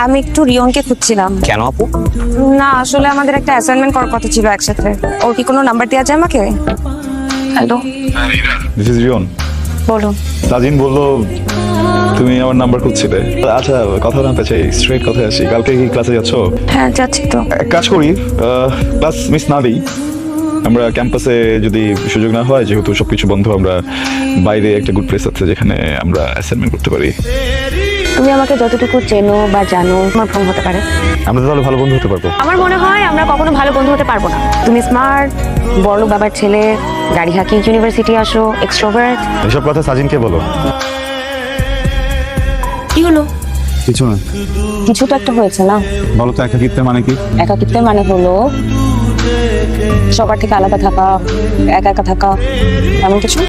আমি একটু রিয়নকে খুঁজছিলাম। কেন আপু? না আসলে আমাদের একটা অ্যাসাইনমেন্ট করার কথা ছিল একসাথে। ওর কি কোনো নাম্বার দেওয়া যায় আমাকে? Hello, this is Riyon. বলুন। তাজিন বললো তুমি আমার নাম্বার খুঁজছিলে। আচ্ছা, কথা জানতে চাই, স্ট্রেট কথায় আসি। কালকে কি ক্লাসে যাচ্ছ? হ্যাঁ যাচ্ছি তো। এক কাজ করি, ক্লাস মিস না দিই। আমরা ক্যাম্পাসে যদি সুযোগ না হয়, যেহেতু সবকিছু বন্ধ, আমরা বাইরে একটা গুড প্লেস আছে যেখানে আমরা অ্যাসাইনমেন্ট করতে পারি। তুমি আমাকে যতটুকু চেনো বা জানো আমার ভ্রম হতে পারে। আমরা তো তাহলে ভালো বন্ধু হতে পারবো। আমার মনে হয় আমরা কখনো ভালো বন্ধু হতে পারবো না। তুমি স্মার্ট, বড় বাবার ছেলে, গাড়ি হাঁকি ইউনিভার্সিটি আসো, এক্সট্রোভার্ট। এসব কথা সাজিনকে বলো। কি হলো? কিছু না। কিছু তো একটা হয়েছে না? বলো তো একাকিত্বের মানে কি? একাকিত্বের মানে হলো সবার থেকে আলাদা থাকা, একা একা থাকা, এমন কিছু।